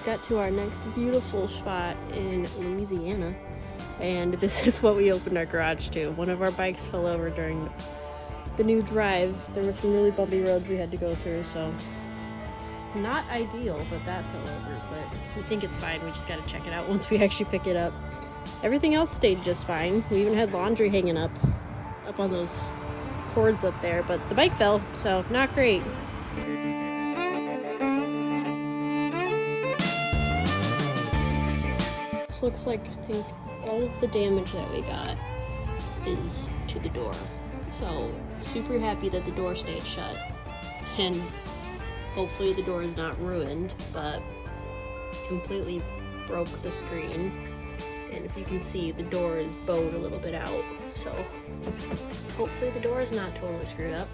just got to our next beautiful spot in Louisiana, and this is what we opened our garage to. One of our bikes fell over during the new drive. There were some really bumpy roads we had to go through, so not ideal, but that fell over. But we think it's fine. We just got to check it out once we actually pick it up. Everything else stayed just fine. We even had laundry hanging up on those cords up there, but the bike fell, so not great. This looks like, I think, all of the damage that we got is to the door. So super happy that the door stayed shut, and hopefully the door is not ruined, but completely broke the screen. And if you can see, the door is bowed a little bit out, so hopefully the door is not totally screwed up.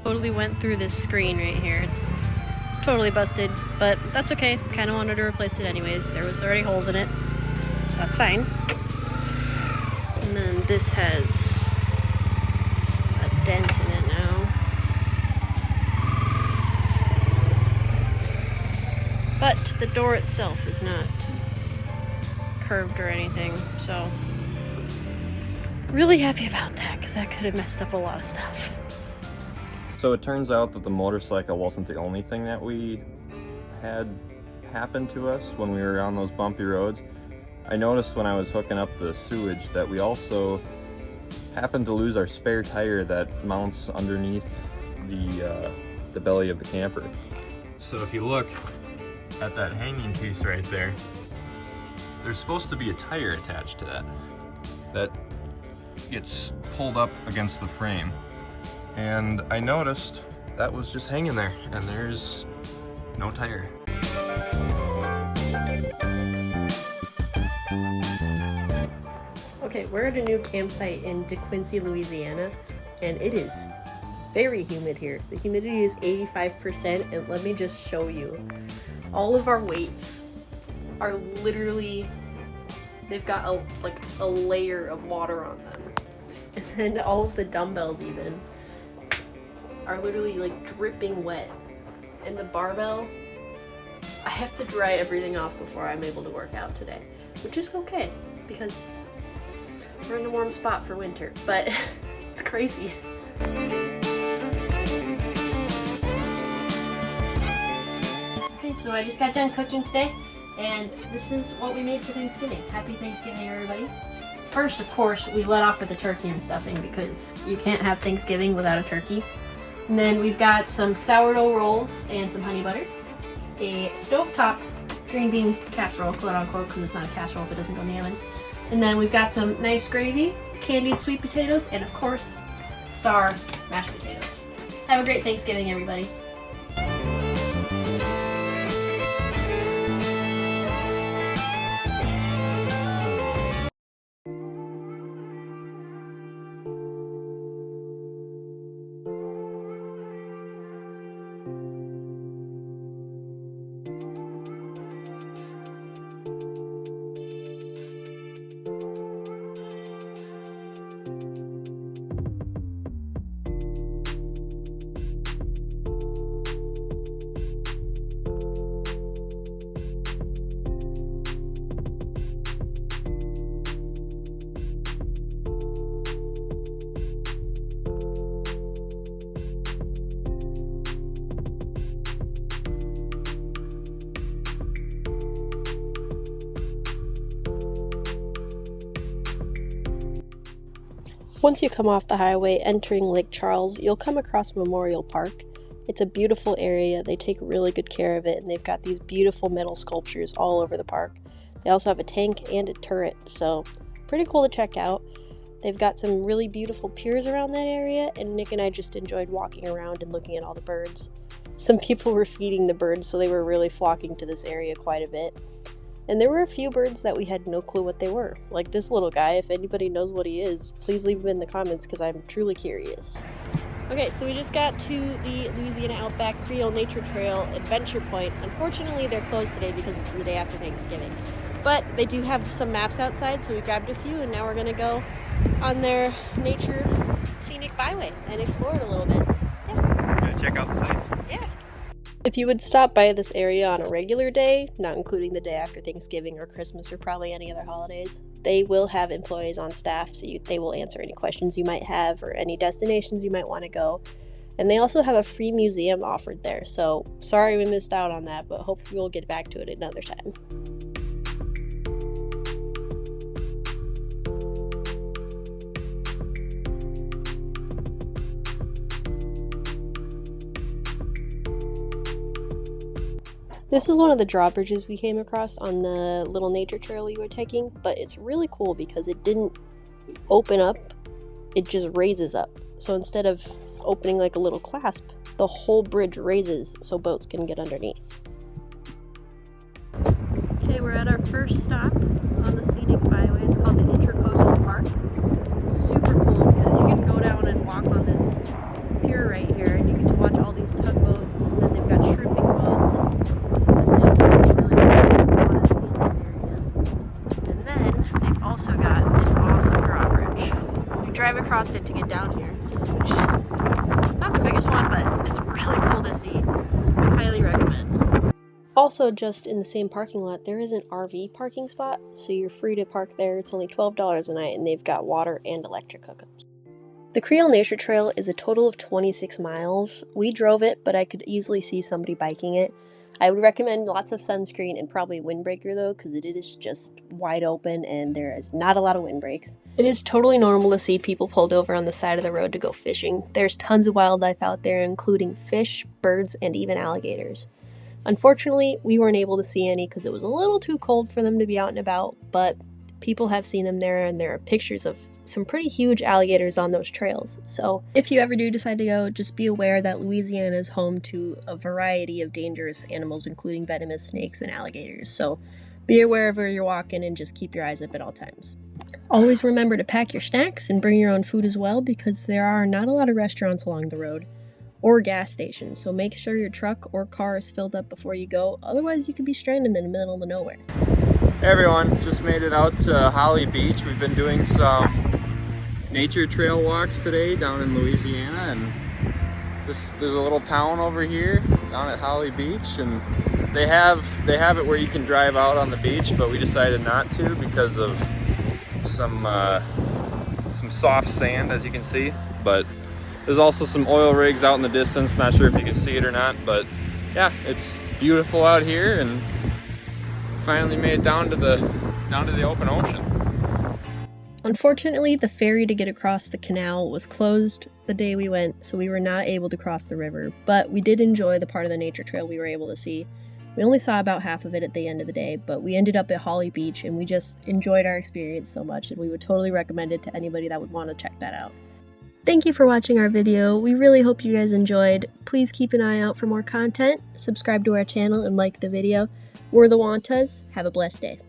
Totally went through this screen right here. It's totally busted, but that's okay. Kind of wanted to replace it anyways. There was already holes in it, so that's fine. And then this has a dent in it now. But the door itself is not curved or anything, so really happy about that, because that could have messed up a lot of stuff. So it turns out that the motorcycle wasn't the only thing that we had happen to us when we were on those bumpy roads. I noticed when I was hooking up the sewage that we also happened to lose our spare tire that mounts underneath the belly of the camper. So if you look at that hanging piece right there, there's supposed to be a tire attached to that gets pulled up against the frame. And I noticed that was just hanging there, and there's no tire. Okay, we're at a new campsite in DeQuincy, Louisiana, and it is very humid here. The humidity is 85%, and let me just show you. All of our weights are literally, they've got a layer of water on them. And then all of the dumbbells even are literally like dripping wet. And the barbell, I have to dry everything off before I'm able to work out today, which is okay because we're in a warm spot for winter, but it's crazy. Okay, so I just got done cooking today, and this is what we made for Thanksgiving. Happy Thanksgiving, everybody. First, of course, we let off with the turkey and stuffing because you can't have Thanksgiving without a turkey. And then we've got some sourdough rolls and some honey butter, a stovetop green bean casserole, quote unquote, because it's not a casserole if it doesn't go in the oven. And then we've got some nice gravy, candied sweet potatoes, and of course, star mashed potatoes. Have a great Thanksgiving, everybody. Once you come off the highway entering Lake Charles, you'll come across Memorial Park. It's a beautiful area. They take really good care of it, and they've got these beautiful metal sculptures all over the park. They also have a tank and a turret, so pretty cool to check out. They've got some really beautiful piers around that area, and Nick and I just enjoyed walking around and looking at all the birds. Some people were feeding the birds, so they were really flocking to this area quite a bit. And there were a few birds that we had no clue what they were. Like this little guy. If anybody knows what he is, please leave him in the comments because I'm truly curious. Okay, so we just got to the Louisiana Outback Creole Nature Trail Adventure Point. Unfortunately, they're closed today because it's the day after Thanksgiving. But they do have some maps outside, so we grabbed a few, and now we're going to go on their nature scenic byway and explore it a little bit. Yeah. Gonna check out the sights. Yeah. If you would stop by this area on a regular day, not including the day after Thanksgiving or Christmas or probably any other holidays, they will have employees on staff, so they will answer any questions you might have or any destinations you might want to go. And they also have a free museum offered there, so sorry we missed out on that, but hopefully we'll get back to it another time. This is one of the drawbridges we came across on the little nature trail we were taking, but it's really cool because it didn't open up, it just raises up. So instead of opening like a little clasp, the whole bridge raises so boats can get underneath. Okay, we're at our first stop on the scenic byway. It's called the Intracoastal Park. Super cool because you can go down and walk on this pier right here and you get to watch all these tugboats, and then they've got shrimping boats and this anything you really want to see in this area. And then they've also got an awesome drawbridge. You drive across it to get down here. It's just not the biggest one, but it's really cool to see. Highly recommend. Also, just in the same parking lot, there is an RV parking spot, so you're free to park there. It's only $12 a night, and they've got water and electric hookups. The Creole Nature Trail is a total of 26 miles. We drove it, but I could easily see somebody biking it. I would recommend lots of sunscreen and probably windbreaker though, because it is just wide open and there is not a lot of windbreaks. It is totally normal to see people pulled over on the side of the road to go fishing. There's tons of wildlife out there, including fish, birds, and even alligators. Unfortunately, we weren't able to see any because it was a little too cold for them to be out and about, but people have seen them there, and there are pictures of some pretty huge alligators on those trails. So if you ever do decide to go, just be aware that Louisiana is home to a variety of dangerous animals, including venomous snakes and alligators. So be aware of where you're walking and just keep your eyes up at all times. Always remember to pack your snacks and bring your own food as well, because there are not a lot of restaurants along the road or gas stations, so make sure your truck or car is filled up before you go, otherwise you could be stranded in the middle of nowhere. Hey everyone, just made it out to Holly Beach. We've been doing some nature trail walks today down in Louisiana, and there's a little town over here down at Holly Beach, and they have it where you can drive out on the beach, but we decided not to because of some soft sand, as you can see. But there's also some oil rigs out in the distance. Not sure if you can see it or not, but yeah, it's beautiful out here, and finally made it down to the open ocean. Unfortunately, the ferry to get across the canal was closed the day we went, so we were not able to cross the river, but we did enjoy the part of the nature trail we were able to see. We only saw about half of it at the end of the day, but we ended up at Holly Beach, and we just enjoyed our experience so much, and we would totally recommend it to anybody that would want to check that out. Thank you for watching our video. We really hope you guys enjoyed. Please keep an eye out for more content, subscribe to our channel, and like the video. We're the Wantas. Have a blessed day.